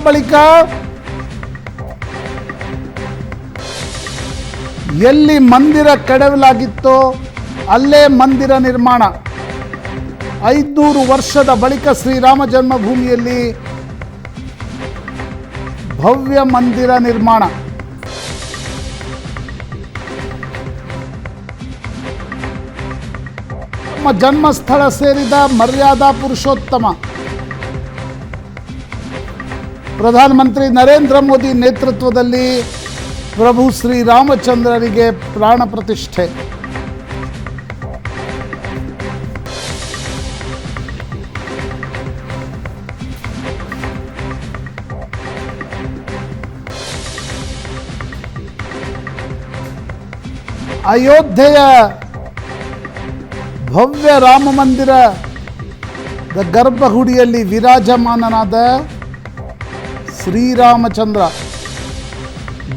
ಬಳಿಕ ಎಲ್ಲಿ ಮಂದಿರ ಕೆಡವಲಾಗಿತ್ತೋ ಅಲ್ಲೇ ಮಂದಿರ ನಿರ್ಮಾಣ. 500 ವರ್ಷದ ಬಳಿಕ ಶ್ರೀರಾಮ ಜನ್ಮಭೂಮಿಯಲ್ಲಿ ಭವ್ಯ ಮಂದಿರ ನಿರ್ಮಾಣ. ತಮ್ಮ ಜನ್ಮಸ್ಥಳ ಸೇರಿದ ಮರ್ಯಾದಾ ಪುರುಷೋತ್ತಮ ಪ್ರಧಾನಮಂತ್ರಿ ನರೇಂದ್ರ ಮೋದಿ ನೇತೃತ್ವದಲ್ಲಿ ಪ್ರಭು ಶ್ರೀರಾಮಚಂದ್ರರಿಗೆ ಪ್ರಾಣ ಪ್ರತಿಷ್ಠೆ. ಅಯೋಧ್ಯೆಯ ಭವ್ಯ ರಾಮ ಮಂದಿರದ ಗರ್ಭಗುಡಿಯಲ್ಲಿ ವಿರಾಜಮಾನನಾದ ಶ್ರೀರಾಮಚಂದ್ರ.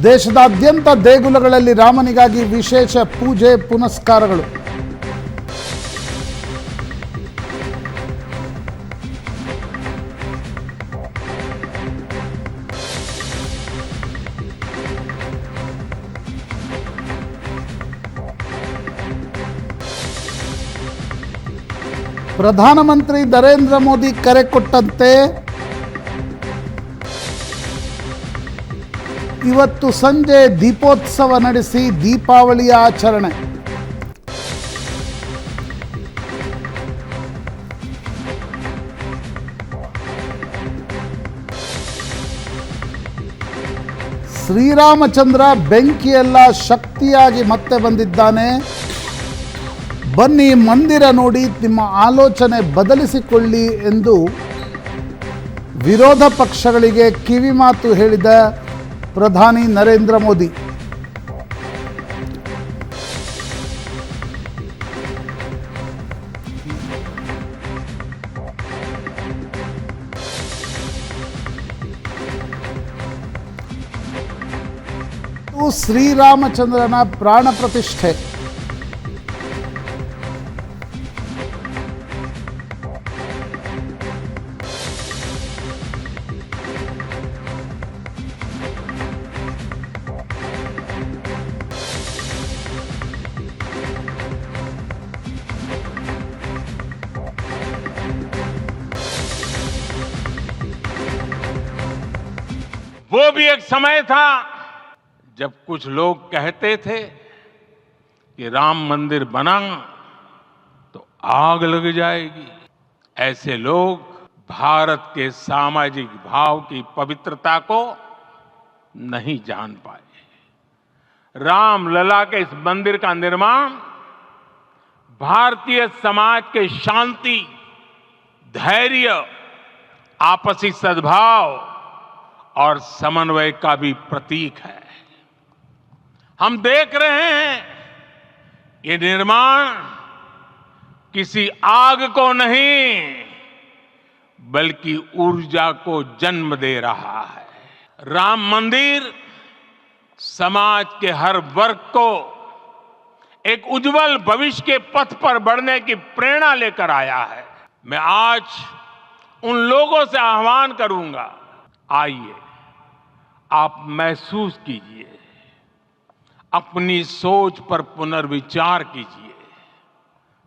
ದೇಶದಾದ್ಯಂತ ದೇಗುಲಗಳಲ್ಲಿ ರಾಮನಿಗಾಗಿ ವಿಶೇಷ ಪೂಜೆ ಪುನಸ್ಕಾರಗಳು. ಪ್ರಧಾನಮಂತ್ರಿ ನರೇಂದ್ರ ಮೋದಿ ಕರೆ ಕೊಟ್ಟಂತೆ ಇವತ್ತು ಸಂಜೆ ದೀಪೋತ್ಸವ ನಡೆಸಿ ದೀಪಾವಳಿಯ ಆಚರಣೆ. ಶ್ರೀರಾಮಚಂದ್ರ ಬೆಂಕಿಯೆಲ್ಲ ಶಕ್ತಿಯಾಗಿ ಮತ್ತೆ ಬಂದಿದ್ದಾನೆ. ಬನ್ನಿ ಮಂದಿರ ನೋಡಿ ನಿಮ್ಮ ಆಲೋಚನೆ ಬದಲಿಸಿಕೊಳ್ಳಿ ಎಂದು ವಿರೋಧ ಪಕ್ಷಗಳಿಗೆ ಕಿವಿಮಾತು ಹೇಳಿದ ಪ್ರಧಾನಿ ನರೇಂದ್ರ ಮೋದಿ. ಶ್ರೀರಾಮಚಂದ್ರನ ಪ್ರಾಣ ಪ್ರತಿಷ್ಠೆ. वो भी एक समय था जब कुछ लोग कहते थे कि राम मंदिर बना तो आग लग जाएगी. ऐसे लोग भारत के सामाजिक भाव की पवित्रता को नहीं जान पाए. राम लला के इस मंदिर का निर्माण भारतीय समाज के शांति, धैर्य, आपसी सद्भाव और समन्वय का भी प्रतीक है. हम देख रहे हैं ये निर्माण किसी आग को नहीं बल्कि ऊर्जा को जन्म दे रहा है. राम मंदिर समाज के हर वर्ग को एक उज्जवल भविष्य के पथ पर बढ़ने की प्रेरणा लेकर आया है. मैं आज उन लोगों से आह्वान करूंगा, आइए आप महसूस कीजिए, अपनी सोच पर पुनर्विचार कीजिए.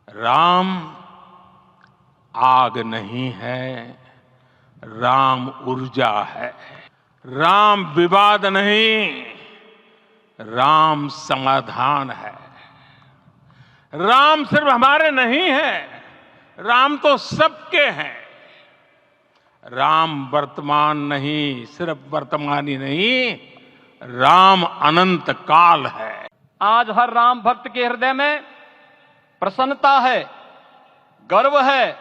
राम आग नहीं है, राम ऊर्जा है. राम विवाद नहीं, राम समाधान है. राम सिर्फ हमारे नहीं है, राम तो सबके हैं. राम वर्तमान नहीं, सिर्फ वर्तमान ही नहीं, राम अनंत काल है. आज हर राम भक्त के हृदय में प्रसन्नता है, गर्व है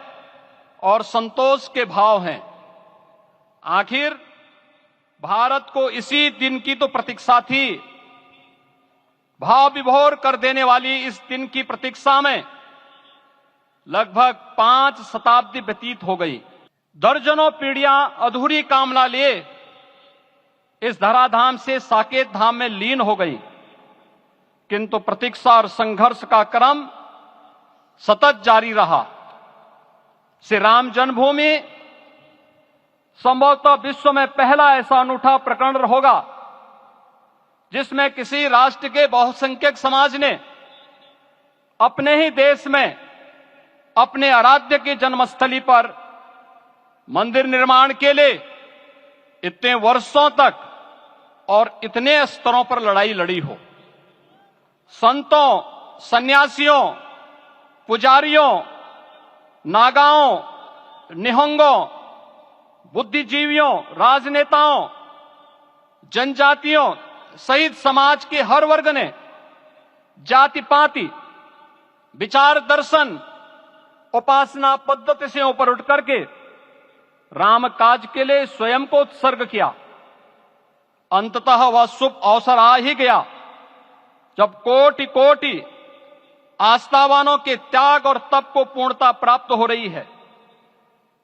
और संतोष के भाव हैं. आखिर भारत को इसी दिन की तो प्रतीक्षा थी. भाव विभोर कर देने वाली इस दिन की प्रतीक्षा में लगभग 5 शताब्दी व्यतीत हो गई. दर्जनों पीढ़ियां अधूरी कामना लिए इस धराधाम से साकेत धाम में लीन हो गई. किंतु प्रतीक्षा और संघर्ष का क्रम सतत जारी रहा. श्री राम जन्मभूमि संभवतः विश्व में पहला ऐसा अनूठा प्रकरण होगा जिसमें किसी राष्ट्र के बहुसंख्यक समाज ने अपने ही देश में अपने आराध्य की जन्मस्थली पर मंदिर निर्माण के लिए इतने वर्षों तक और इतने स्तरों पर लड़ाई लड़ी हो। संतों, सन्यासियों, पुजारियों, नागाओं, निहंगों, बुद्धिजीवियों, राजनेताओं, जनजातियों सहित समाज के हर वर्ग ने जाति पाति, विचार दर्शन, उपासना पद्धति से ऊपर उठ करके राम काज के लिए स्वयं को उत्सर्ग किया। अंततः वह शुभ अवसर आ ही गया जब कोटि कोटि आस्थावानों के त्याग और तप को पूर्णता प्राप्त हो रही है।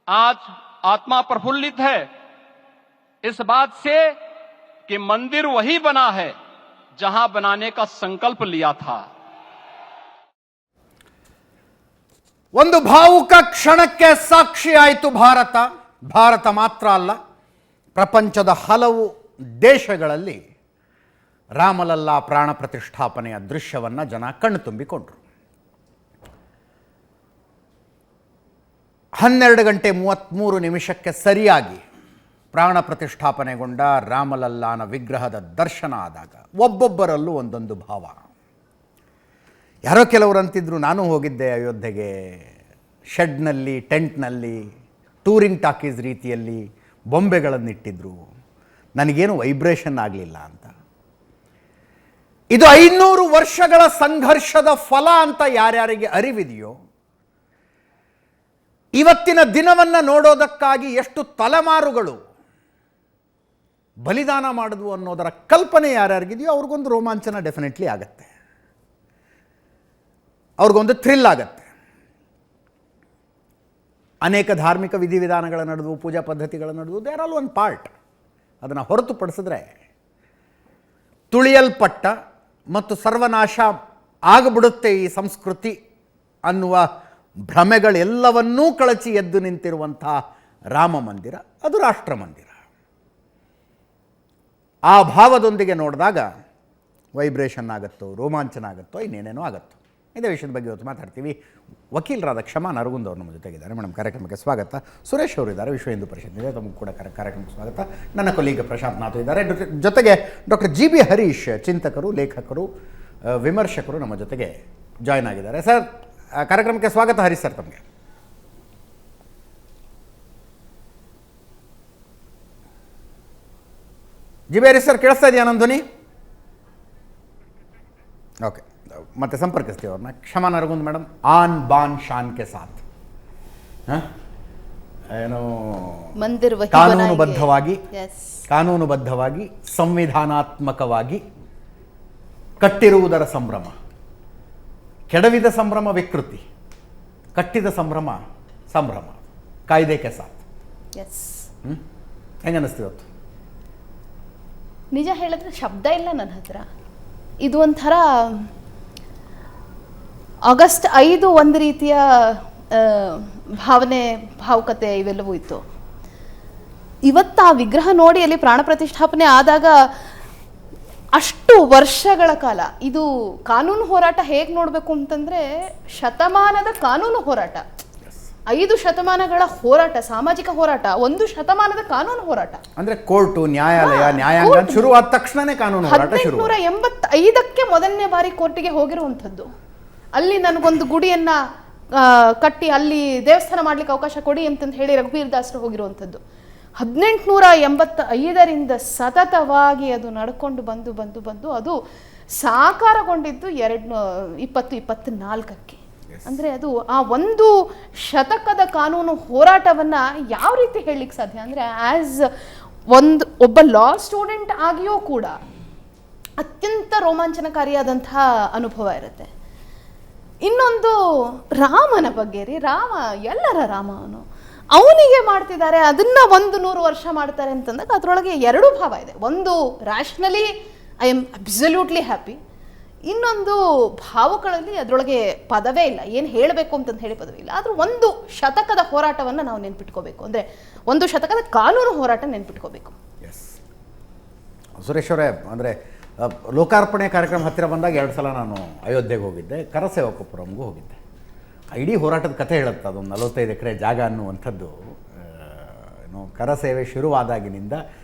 आज आत्मा प्रफुल्लित है इस बात से कि मंदिर वही बना है जहां बनाने का संकल्प लिया था। ಒಂದು ಭಾವುಕ ಕ್ಷಣಕ್ಕೆ ಸಾಕ್ಷಿಯಾಯಿತು ಭಾರತ. ಭಾರತ ಮಾತ್ರ ಅಲ್ಲ, ಪ್ರಪಂಚದ ಹಲವು ದೇಶಗಳಲ್ಲಿ ರಾಮಲಲ್ಲಾ ಪ್ರಾಣ ಪ್ರತಿಷ್ಠಾಪನೆಯ ದೃಶ್ಯವನ್ನು ಜನ ಕಣ್ಣು ತುಂಬಿಕೊಂಡರು. 12:33 ಸರಿಯಾಗಿ ಪ್ರಾಣ ಪ್ರತಿಷ್ಠಾಪನೆಗೊಂಡ ರಾಮಲಲ್ಲಾನ ವಿಗ್ರಹದ ದರ್ಶನ ಆದಾಗ ಒಬ್ಬೊಬ್ಬರಲ್ಲೂ ಒಂದೊಂದು ಭಾವ. ಯಾರೋ ಕೆಲವರು ಅಂತಿದ್ರು, ನಾನು ಹೋಗಿದ್ದೆ ಅಯೋಧ್ಯೆಗೆ, ಶೆಡ್ನಲ್ಲಿ, ಟೆಂಟ್ನಲ್ಲಿ, ಟೂರಿಂಗ್ ಟಾಕೀಸ್ ರೀತಿಯಲ್ಲಿ ಬೊಂಬೆಗಳನ್ನಿಟ್ಟಿದ್ರು, ನನಗೇನು ವೈಬ್ರೇಷನ್ ಆಗಲಿಲ್ಲ ಅಂತ. ಇದು 500 ವರ್ಷಗಳ ಸಂಘರ್ಷದ ಫಲ ಅಂತ ಯಾರ್ಯಾರಿಗೆ ಅರಿವಿದೆಯೋ, ಇವತ್ತಿನ ದಿನವನ್ನು ನೋಡೋದಕ್ಕಾಗಿ ಎಷ್ಟು ತಲೆಮಾರುಗಳು ಬಲಿದಾನ ಮಾಡಿದ್ವು ಅನ್ನೋದರ ಕಲ್ಪನೆ ಯಾರ್ಯಾರಿಗಿದೆಯೋ ಅವ್ರಿಗೊಂದು ರೋಮಾಂಚನ ಡೆಫಿನೆಟ್ಲಿ ಆಗತ್ತೆ, ಅವ್ರಿಗೊಂದು ಥ್ರಿಲ್ ಆಗತ್ತೆ. ಅನೇಕ ಧಾರ್ಮಿಕ ವಿಧಿವಿಧಾನಗಳ ನಡೆದವು, ಪೂಜಾ ಪದ್ಧತಿಗಳ ನಡೆದವು, they are all one part. ಅದನ್ನು ಹೊರತುಪಡಿಸಿದ್ರೆ ತುಳಿಯಲ್ಪಟ್ಟ ಮತ್ತು ಸರ್ವನಾಶ ಆಗಿಬಿಡುತ್ತೆ ಈ ಸಂಸ್ಕೃತಿ ಅನ್ನುವ ಭ್ರಮೆಗಳೆಲ್ಲವನ್ನೂ ಕಳಚಿ ಎದ್ದು ನಿಂತಿರುವಂಥ ರಾಮ ಮಂದಿರ, ಅದು ರಾಷ್ಟ್ರ ಮಂದಿರ. ಆ ಭಾವದೊಂದಿಗೆ ನೋಡಿದಾಗ ವೈಬ್ರೇಷನ್ ಆಗುತ್ತೋ, ರೋಮಾಂಚನ ಆಗುತ್ತೋ, ಇನ್ನೇನೇನೋ ಆಗುತ್ತೋ. ಇದೇ ವಿಷಯದ ಬಗ್ಗೆ ಇವತ್ತು ಮಾತಾಡ್ತೀವಿ. ವಕೀಲರಾದ ಕ್ಷಮಾ ನರಗುಂದ್ ಅವರು ನಮ್ಮ ಜೊತೆಗಿದ್ದಾರೆ. ಮೇಡಮ್, ಕಾರ್ಯಕ್ರಮಕ್ಕೆ ಸ್ವಾಗತ. ಸುರೇಶ್ ಅವರು ಇದ್ದಾರೆ, ವಿಶ್ವ ಹಿಂದೂ ಪರಿಷತ್ನಿದೆ, ತಮಗೂ ಕೂಡ ಕಾರ್ಯಕ್ರಮಕ್ಕೆ ಸ್ವಾಗತ. ನನ್ನ ಕೊಲೀಗ ಪ್ರಶಾಂತ್ ನಾಥ್ ಇದ್ದಾರೆ. ಜೊತೆಗೆ ಡಾಕ್ಟರ್ GB ಹರೀಶ್, ಚಿಂತಕರು, ಲೇಖಕರು, ವಿಮರ್ಶಕರು ನಮ್ಮ ಜೊತೆಗೆ ಜಾಯ್ನ್ ಆಗಿದ್ದಾರೆ. ಸರ್, ಕಾರ್ಯಕ್ರಮಕ್ಕೆ ಸ್ವಾಗತ. ಹರೀಶ್ ಸರ್, ತಮಗೆ. GB ಹರೀಶ್ ಸರ್, ಕೇಳಿಸ್ತಾ ಇದೆಯಾ ನನ್ನ ಧ್ವನಿ? ಓಕೆ, ಮತ್ತೆ ಸಂಪರ್ಕಿಸ್ತೀವಿ ಅವ್ರನ್ನ. ಕ್ಷಮಾ ನರಗುಂದ್ ಮೇಡಮ್, ಆನ್ ಬಾನ್ ಶಾನ್ ಕೆ ಸಾಥ್, ಏನು ಕಾನೂನುಬದ್ಧವಾಗಿ ಸಂವಿಧಾನಾತ್ಮಕವಾಗಿ ಕಟ್ಟಿರುವುದರ ಸಂಭ್ರಮ, ಕೆಡವಿದ ಸಂಭ್ರಮ ವಿಕೃತಿ, ಕಟ್ಟಿದ ಸಂಭ್ರಮ ಸಂಭ್ರಮ, ಕಾಯ್ದೆ ಕೆ ಸಾಥ್. ಹೆಂಗೆ ಅನ್ನಿಸ್ತೀವಿ ಇವತ್ತು? ನಿಜ ಹೇಳಿದ್ರೆ ಶಬ್ದ ಇಲ್ಲ ನನ್ನ ಹತ್ರ. ಇದು ಒಂಥರ ಆಗಸ್ಟ್ 5 ಒಂದು ರೀತಿಯ ಭಾವನೆ, ಭಾವುಕತೆ ಇವೆಲ್ಲವೂ ಇತ್ತು. ಇವತ್ತು ಆ ವಿಗ್ರಹ ನೋಡಿ ಅಲ್ಲಿ ಪ್ರಾಣ ಪ್ರತಿಷ್ಠಾಪನೆ ಆದಾಗ ಅಷ್ಟು ವರ್ಷಗಳ ಕಾಲ ಇದು ಕಾನೂನು ಹೋರಾಟ ಹೇಗೆ ನೋಡಬೇಕು ಅಂತಂದ್ರೆ, ಶತಮಾನದ ಕಾನೂನು ಹೋರಾಟ, 5 ಶತಮಾನಗಳ ಹೋರಾಟ, ಸಾಮಾಜಿಕ ಹೋರಾಟ, 1 ಶತಮಾನದ ಕಾನೂನು ಹೋರಾಟ. ಅಂದ್ರೆ ಕೋರ್ಟು, ನ್ಯಾಯಾಲಯ, ನ್ಯಾಯಾಂಗ ಶುರುವಾದ ತಕ್ಷಣನೇ ಕಾನೂನು ಹೋರಾಟ ಶುರು. 1885ಕ್ಕೆ ಮೊದಲನೇ ಬಾರಿ ಕೋರ್ಟಿಗೆ ಹೋಗಿರುವಂಥದ್ದು. ಅಲ್ಲಿ ನನಗೊಂದು ಗುಡಿಯನ್ನ ಕಟ್ಟಿ ಅಲ್ಲಿ ದೇವಸ್ಥಾನ ಮಾಡ್ಲಿಕ್ಕೆ ಅವಕಾಶ ಕೊಡಿ ಅಂತಂದು ಹೇಳಿ ರಘುವೀರ್ ದಾಸರು ಹೋಗಿರುವಂಥದ್ದು. 1885ರಿಂದ ಸತತವಾಗಿ ಅದು ನಡ್ಕೊಂಡು ಬಂದು ಬಂದು ಬಂದು ಅದು ಸಾಕಾರಗೊಂಡಿದ್ದು 2024ಕ್ಕೆ. ಅಂದರೆ ಅದು ಆ ಒಂದು ಶತಕದ ಕಾನೂನು ಹೋರಾಟವನ್ನು ಯಾವ ರೀತಿ ಹೇಳಲಿಕ್ಕೆ ಸಾಧ್ಯ ಅಂದರೆ, ಆ್ಯಸ್ ಒಬ್ಬ ಲಾ ಸ್ಟೂಡೆಂಟ್ ಆಗಿಯೂ ಕೂಡ ಅತ್ಯಂತ ರೋಮಾಂಚನಕಾರಿಯಾದಂತಹ ಅನುಭವ ಇರುತ್ತೆ. ಇನ್ನೊಂದು ರಾಮನ ಬಗ್ಗೆ ರೀ, ರಾಮ ಎಲ್ಲರ ರಾಮ, ಅವನಿಗೆ ಮಾಡ್ತಿದ್ದಾರೆ, ಅದನ್ನ 100 ವರ್ಷ ಮಾಡ್ತಾರೆ ಅಂತಂದಾಗ ಅದರೊಳಗೆ 2 ಭಾವ ಇದೆ. ಒಂದು, ರ್ಯಾಷನಲಿ ಐ ಆಮ್ ಅಬ್ಸಲ್ಯೂಟ್ಲಿ ಹ್ಯಾಪಿ. ಇನ್ನೊಂದು ಭಾವುಗಳಲ್ಲಿ ಅದರೊಳಗೆ ಪದವೇ ಇಲ್ಲ, ಏನು ಹೇಳಬೇಕು ಅಂತಂದು ಹೇಳಿ ಪದವೇ ಇಲ್ಲ. ಆದರೂ ಒಂದು ಶತಕದ ಹೋರಾಟವನ್ನು ನಾವು ನೆನ್ಪಿಟ್ಕೋಬೇಕು, ಅಂದರೆ ಒಂದು ಶತಕದ ಕಾನೂನು ಹೋರಾಟ ನೆನ್ಪಿಟ್ಕೋಬೇಕು. ಎಸ್ ಸುರೇಶ್ ಅವರೇ, ಅಂದರೆ ಲೋಕಾರ್ಪಣೆ ಕಾರ್ಯಕ್ರಮ ಹತ್ತಿರ ಬಂದಾಗ 2 ಸಲ ನಾನು ಅಯೋಧ್ಯೆಗೆ ಹೋಗಿದ್ದೆ, ಕರಸೇವಕಪುರಂಗೂ ಹೋಗಿದ್ದೆ. ಇಡೀ ಹೋರಾಟದ ಕಥೆ ಹೇಳುತ್ತೆ. ಅದೊಂದು 45 ಎಕರೆ ಜಾಗ ಅನ್ನುವಂಥದ್ದು ಕರಸೇವೆ ಶುರುವಾದಾಗಿನಿಂದ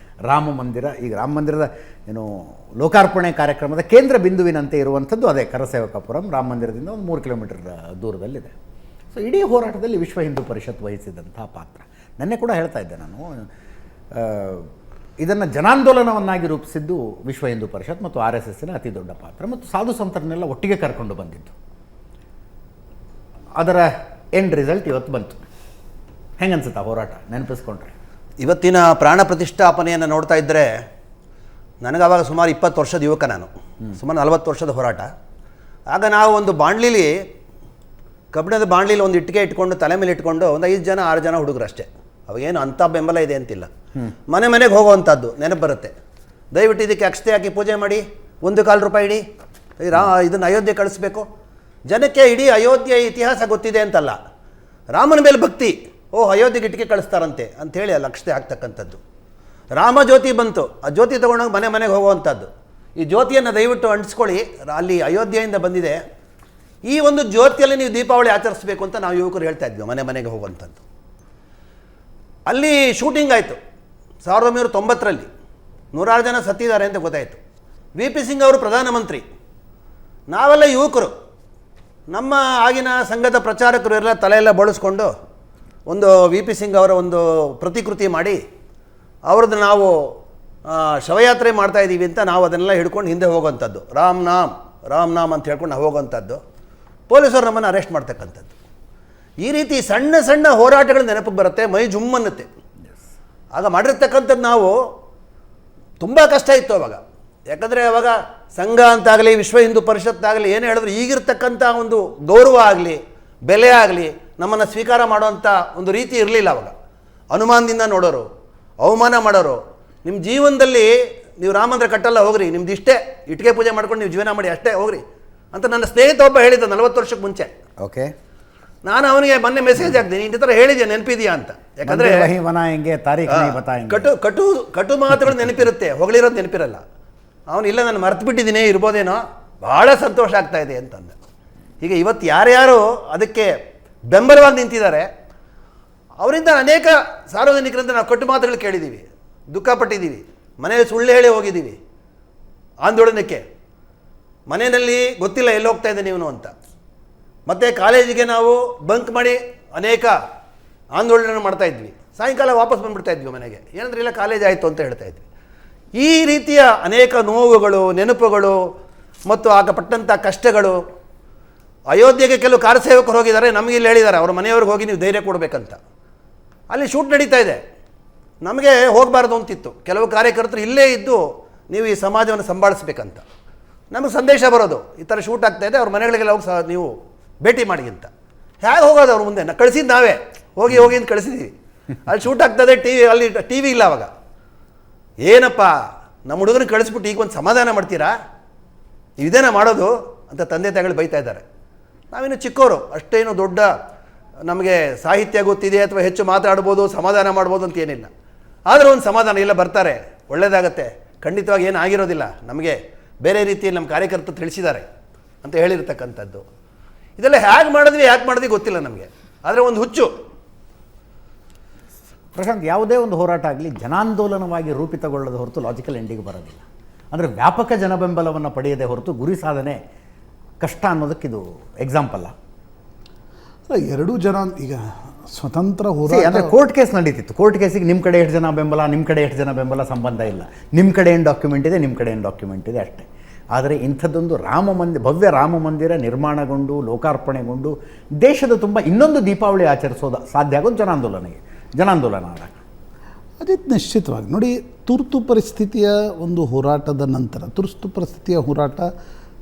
ರಾಮ ಮಂದಿರ, ಈಗ ರಾಮ ಮಂದಿರದ ಲೋಕಾರ್ಪಣೆ ಕಾರ್ಯಕ್ರಮದ ಕೇಂದ್ರ ಬಿಂದುವಿನಂತೆ ಇರುವಂಥದ್ದು ಅದೇ ಕರಸೇವಕಪುರಂ. ರಾಮ ಮಂದಿರದಿಂದ ಒಂದು 3 ಕಿಲೋಮೀಟರ್ ದೂರದಲ್ಲಿದೆ. ಸೊ ಇಡೀ ಹೋರಾಟದಲ್ಲಿ ವಿಶ್ವ ಹಿಂದೂ ಪರಿಷತ್ ವಹಿಸಿದಂಥ ಪಾತ್ರ. ನೆನ್ನೆ ಕೂಡ ಹೇಳ್ತಾ ಇದ್ದೆ ನಾನು, ಇದನ್ನು ಜನಾಂದೋಲನವನ್ನಾಗಿ ರೂಪಿಸಿದ್ದು ವಿಶ್ವ ಹಿಂದೂ ಪರಿಷತ್ ಮತ್ತು RSSನ ಅತಿ ದೊಡ್ಡ ಪಾತ್ರ, ಮತ್ತು ಸಾಧು ಸಂತರನ್ನೆಲ್ಲ ಒಟ್ಟಿಗೆ ಕರ್ಕೊಂಡು ಬಂದಿದ್ದು. ಅದರ ಎಂಡ್ ರಿಸಲ್ಟ್ ಇವತ್ತು ಬಂತು. ಹೆಂಗನ್ಸುತ್ತಾ ಹೋರಾಟ ನೆನಪಿಸ್ಕೊಂಡ್ರೆ? ಇವತ್ತಿನ ಪ್ರಾಣ ಪ್ರತಿಷ್ಠಾಪನೆಯನ್ನು ನೋಡ್ತಾ ಇದ್ದರೆ ನನಗಾವಾಗ ಸುಮಾರು 20 ವರ್ಷದ ಯುವಕ ನಾನು, ಸುಮಾರು 40 ವರ್ಷದ ಹೋರಾಟ. ಆಗ ನಾವು ಒಂದು ಬಾಂಡ್ಲಿಲಿ, ಕಬ್ಬಿಣದ ಬಾಂಡ್ಲಿಲಿ ಒಂದು ಇಟ್ಟಿಗೆ ಇಟ್ಕೊಂಡು ತಲೆ ಮೇಲೆ ಇಟ್ಕೊಂಡು ಒಂದು 5 ಜನ 6 ಜನ ಹುಡುಗರು ಅಷ್ಟೇ. ಅವಾಗೇನು ಅಂಥ ಬೆಂಬಲ ಇದೆ ಅಂತಿಲ್ಲ. ಮನೆಗೆ ಹೋಗುವಂಥದ್ದು ನೆನಪು ಬರುತ್ತೆ. ದಯವಿಟ್ಟು ಇದಕ್ಕೆ ಅಕ್ಷತೆ ಹಾಕಿ ಪೂಜೆ ಮಾಡಿ, 1 ಕಾಲು ರೂಪಾಯಿ ಇಡಿ, ಇದನ್ನು ಅಯೋಧ್ಯೆ ಕಳಿಸ್ಬೇಕು. ಜನಕ್ಕೆ ಇಡೀ ಅಯೋಧ್ಯೆ ಇತಿಹಾಸ ಗೊತ್ತಿದೆ ಅಂತಲ್ಲ, ರಾಮನ ಮೇಲೆ ಭಕ್ತಿ, ಅಯೋಧ್ಯೆಗೆ ಇಟ್ಟಿಗೆ ಕಳಿಸ್ತಾರಂತೆ ಅಂಥೇಳಿ ಅಲ್ಲಿ ಅಕ್ಷತೆ ಹಾಕ್ತಕ್ಕಂಥದ್ದು. ರಾಮ ಜ್ಯೋತಿ ಬಂತು, ಆ ಜ್ಯೋತಿ ತೊಗೊಂಡೋಗಿ ಮನೆಗೆ ಹೋಗುವಂಥದ್ದು. ಈ ಜ್ಯೋತಿಯನ್ನು ದಯವಿಟ್ಟು ಅಂಟಿಸ್ಕೊಳ್ಳಿ, ಅಲ್ಲಿ ಅಯೋಧ್ಯೆಯಿಂದ ಬಂದಿದೆ, ಈ ಒಂದು ಜ್ಯೋತಿಯಲ್ಲಿ ನೀವು ದೀಪಾವಳಿ ಆಚರಿಸಬೇಕು ಅಂತ ನಾವು ಯುವಕರು ಹೇಳ್ತಾ ಇದ್ವಿ. ಮನೆಗೆ ಹೋಗುವಂಥದ್ದು. ಅಲ್ಲಿ ಶೂಟಿಂಗ್ ಆಯಿತು 1990ರಲ್ಲಿ. 106 ಜನ ಸತ್ತಿದ್ದಾರೆ ಅಂತ ಗೊತ್ತಾಯಿತು. VP ಸಿಂಗ್ ಅವರು ಪ್ರಧಾನಮಂತ್ರಿ, ನಾವೆಲ್ಲ ಯುವಕರು, ನಮ್ಮ ಆಗಿನ ಸಂಘದ ಪ್ರಚಾರಕರು ಎಲ್ಲ ತಲೆಯೆಲ್ಲ ಬಳಸ್ಕೊಂಡು ಒಂದು VP ಸಿಂಗ್ ಅವರ ಒಂದು ಪ್ರತಿಕೃತಿ ಮಾಡಿ ಅವ್ರದ್ದು ನಾವು ಶವಯಾತ್ರೆ ಮಾಡ್ತಾಯಿದ್ದೀವಿ ಅಂತ ನಾವು ಅದನ್ನೆಲ್ಲ ಹಿಡ್ಕೊಂಡು ಹಿಂದೆ ಹೋಗೋವಂಥದ್ದು. ರಾಮ್ ನಾಮ್ ಅಂತ ಹೇಳ್ಕೊಂಡು ನಾವು ಹೋಗೋವಂಥದ್ದು. ಪೊಲೀಸರು ನಮ್ಮನ್ನು ಅರೆಸ್ಟ್ ಮಾಡ್ತಕ್ಕಂಥದ್ದು. ಈ ರೀತಿ ಸಣ್ಣ ಸಣ್ಣ ಹೋರಾಟಗಳು ನೆನಪಿಗೆ ಬರುತ್ತೆ, ಮೈ ಜುಮ್ಮನ್ನುತ್ತೆ. ಆಗ ಮಾಡಿರ್ತಕ್ಕಂಥದ್ದು ನಾವು ತುಂಬ ಕಷ್ಟ ಇತ್ತು ಅವಾಗ. ಯಾಕಂದರೆ ಅವಾಗ ಸಂಘ ಅಂತಾಗಲಿ ವಿಶ್ವ ಹಿಂದೂ ಪರಿಷತ್ತಾಗಲಿ ಏನು ಹೇಳಿದ್ರು, ಈಗಿರ್ತಕ್ಕಂಥ ಒಂದು ಗೌರವ ಆಗಲಿ ಬೆಲೆ ಆಗಲಿ ನಮ್ಮನ್ನು ಸ್ವೀಕಾರ ಮಾಡುವಂಥ ಒಂದು ರೀತಿ ಇರಲಿಲ್ಲ ಅವಾಗ. ಅನುಮಾನದಿಂದ ನೋಡೋರು, ಅವಮಾನ ಮಾಡೋರು. ನಿಮ್ಮ ಜೀವನದಲ್ಲಿ ನೀವು ರಾಮಂದ್ರ ಕಟ್ಟಲ್ಲ, ಹೋಗ್ರಿ, ನಿಮ್ದು ಇಷ್ಟೇ, ಇಟ್ಟಿಗೆ ಪೂಜೆ ಮಾಡ್ಕೊಂಡು ನೀವು ಜೀವನ ಮಾಡಿ ಅಷ್ಟೇ ಹೋಗ್ರಿ ಅಂತ ನನ್ನ ಸ್ನೇಹಿತ ಒಬ್ಬ ಹೇಳಿದ್ದ 40 ವರ್ಷಕ್ಕೆ ಮುಂಚೆ. ಓಕೆ, ನಾನು ಅವನಿಗೆ ಮೊನ್ನೆ ಮೆಸೇಜ್ ಹಾಕ್ತೀನಿ, ಈ ಥರ ಹೇಳಿದ್ಯಾ ನೆನಪಿದೆಯಾ ಅಂತ. ಯಾಕಂದರೆ ಕಟು ಮಾತುಗಳು ನೆನಪಿರುತ್ತೆ, ಹೊಗಳಿರೋದು ನೆನಪಿರಲ್ಲ. ಅವನಿಲ್ಲ, ನಾನು ಮರ್ತು ಬಿಟ್ಟಿದ್ದೀನಿ, ಇರ್ಬೋದೇನೋ, ಭಾಳ ಸಂತೋಷ ಆಗ್ತಾ ಇದೆ ಅಂತಂದ. ಹೀಗೆ ಇವತ್ತು ಯಾರ್ಯಾರು ಅದಕ್ಕೆ ಬೆಂಬಲವಾಗಿ ನಿಂತಿದ್ದಾರೆ ಅವರಿಂದ ಅನೇಕ ಸಾರ್ವಜನಿಕರಿಂದ ನಾವು ಕಟ್ಟು ಮಾತುಗಳು ಕೇಳಿದ್ದೀವಿ, ದುಃಖಪಟ್ಟಿದ್ದೀವಿ, ಮನೆಯಲ್ಲಿ ಸುಳ್ಳು ಹೇಳಿ ಹೋಗಿದ್ದೀವಿ ಆಂದೋಲನಕ್ಕೆ. ಮನೆಯಲ್ಲಿ ಗೊತ್ತಿಲ್ಲ ಎಲ್ಲಿ ಹೋಗ್ತಾ ಇದ್ದೆ ನೀವು ಅಂತ. ಮತ್ತು ಕಾಲೇಜಿಗೆ ನಾವು ಬಂಕ್ ಮಾಡಿ ಅನೇಕ ಆಂದೋಲನ ಮಾಡ್ತಾಯಿದ್ವಿ, ಸಾಯಂಕಾಲ ವಾಪಸ್ ಬಂದುಬಿಡ್ತಾ ಇದ್ವಿ ಮನೆಗೆ. ಏನಂದ್ರೆ ಇಲ್ಲ ಕಾಲೇಜ್ ಆಯಿತು ಅಂತ ಹೇಳ್ತಾ ಇದ್ವಿ. ಈ ರೀತಿಯ ಅನೇಕ ನೋವುಗಳು, ನೆನಪುಗಳು ಮತ್ತು ಆಗ ಪಟ್ಟಂಥ ಕಷ್ಟಗಳು. ಅಯೋಧ್ಯೆಗೆ ಕೆಲವು ಕಾರ್ಯಸೇವಕರು ಹೋಗಿದ್ದಾರೆ, ನಮಗೆ ಇಲ್ಲಿ ಹೇಳಿದ್ದಾರೆ ಅವ್ರ ಮನೆಯವ್ರಿಗೆ ಹೋಗಿ ನೀವು ಧೈರ್ಯ ಕೊಡಬೇಕಂತ. ಅಲ್ಲಿ ಶೂಟ್ ನಡೀತಾ ಇದೆ, ನಮಗೆ ಹೋಗಬಾರ್ದು ಅಂತಿತ್ತು. ಕೆಲವು ಕಾರ್ಯಕರ್ತರು ಇಲ್ಲೇ ಇದ್ದು ನೀವು ಈ ಸಮಾಜವನ್ನು ಸಂಭಾಳಿಸ್ಬೇಕಂತ ನಮಗೆ ಸಂದೇಶ ಬರೋದು, ಈ ಥರ ಶೂಟ್ ಆಗ್ತಾ ಇದೆ, ಅವ್ರ ಮನೆಗಳಿಗೆಲ್ಲ ಹೋಗಿ ನೀವು ಭೇಟಿ ಮಾಡಿ ಅಂತ. ಹೇಗೆ ಹೋಗೋದು ಅವ್ರ ಮುಂದೆ? ಕಳಿಸಿದ್ದು ನಾವೇ, ಹೋಗಿ ಅಂತ ಕಳಿಸಿದ್ದೀವಿ. ಅಲ್ಲಿ ಶೂಟ್ ಆಗ್ತದೆ, ಅಲ್ಲಿ ಟಿ ವಿ ಇಲ್ಲ ಅವಾಗ. ಏನಪ್ಪ ನಮ್ಮ ಹುಡುಗನ ಕಳಿಸ್ಬಿಟ್ಟು ಈಗ ಒಂದು ಸಮಾಧಾನ ಮಾಡ್ತೀರಾ, ಇದೇನ ಮಾಡೋದು ಅಂತ ತಂದೆ ತಾಯಿಗಳು ಬೈತಾ ಇದ್ದಾರೆ. ನಾವಿನ್ನು ಚಿಕ್ಕವರು, ಅಷ್ಟೇನು ದೊಡ್ಡ ನಮಗೆ ಸಾಹಿತ್ಯ ಗೊತ್ತಿದೆ ಅಥವಾ ಹೆಚ್ಚು ಮಾತಾಡ್ಬೋದು, ಸಮಾಧಾನ ಮಾಡ್ಬೋದು ಅಂತ ಏನಿಲ್ಲ. ಆದರೆ ಒಂದು ಸಮಾಧಾನ ಇಲ್ಲ, ಬರ್ತಾರೆ, ಒಳ್ಳೆಯದಾಗತ್ತೆ, ಖಂಡಿತವಾಗಿ ಏನು ಆಗಿರೋದಿಲ್ಲ, ನಮಗೆ ಬೇರೆ ರೀತಿಯಲ್ಲಿ ನಮ್ಮ ಕಾರ್ಯಕರ್ತರು ತಿಳಿಸಿದ್ದಾರೆ ಅಂತ ಹೇಳಿರ್ತಕ್ಕಂಥದ್ದು. ಇದೆಲ್ಲ ಹೇಗೆ ಮಾಡಿದ್ವಿ ಗೊತ್ತಿಲ್ಲ ನಮಗೆ, ಆದರೆ ಒಂದು ಹುಚ್ಚು. ಪ್ರಶಾಂತ್, ಯಾವುದೇ ಒಂದು ಹೋರಾಟ ಆಗಲಿ ಜನಾಂದೋಲನವಾಗಿ ರೂಪಿತಗೊಳ್ಳದ ಹೊರತು ಲಾಜಿಕಲ್ ಎಂಡಿಗೆ ಬರೋದಿಲ್ಲ. ಅಂದರೆ ವ್ಯಾಪಕ ಜನಬೆಂಬಲವನ್ನು ಪಡೆಯದೆ ಹೊರತು ಗುರಿ ಸಾಧನೆ ಕಷ್ಟ ಅನ್ನೋದಕ್ಕಿದು ಎಕ್ಸಾಂಪಲ್ಲ. ಎರಡೂ ಜನ ಈಗ ಸ್ವತಂತ್ರ ಹೋರಾಟ ಅಂದರೆ ಕೋರ್ಟ್ ಕೇಸ್ ನಡೀತಿತ್ತು. ಕೋರ್ಟ್ ಕೇಸಿಗೆ ನಿಮ್ಮ ಕಡೆ ಎಷ್ಟು ಜನ ಬೆಂಬಲ, ನಿಮ್ಮ ಕಡೆ ಎಷ್ಟು ಜನ ಬೆಂಬಲ ಸಂಬಂಧ ಇಲ್ಲ. ನಿಮ್ಮ ಕಡೆ ಏನು ಡಾಕ್ಯುಮೆಂಟ್ ಇದೆ, ನಿಮ್ಮ ಕಡೆ ಏನು ಡಾಕ್ಯುಮೆಂಟ್ ಇದೆ ಅಷ್ಟೇ. ಆದರೆ ಇಂಥದ್ದೊಂದು ಭವ್ಯ ರಾಮ ಮಂದಿರ ನಿರ್ಮಾಣಗೊಂಡು ಲೋಕಾರ್ಪಣೆಗೊಂಡು ದೇಶದ ತುಂಬ ಇನ್ನೊಂದು ದೀಪಾವಳಿ ಆಚರಿಸೋದು ಸಾಧ್ಯ ಆಗೋದು ಜನಾಂದೋಲನ ಆದಾಗ. ಅದೇ ನಿಶ್ಚಿತವಾಗಿ ನೋಡಿ, ತುರ್ತು ಪರಿಸ್ಥಿತಿಯ ಒಂದು ಹೋರಾಟದ ನಂತರ, ತುರ್ತು ಪರಿಸ್ಥಿತಿಯ ಹೋರಾಟ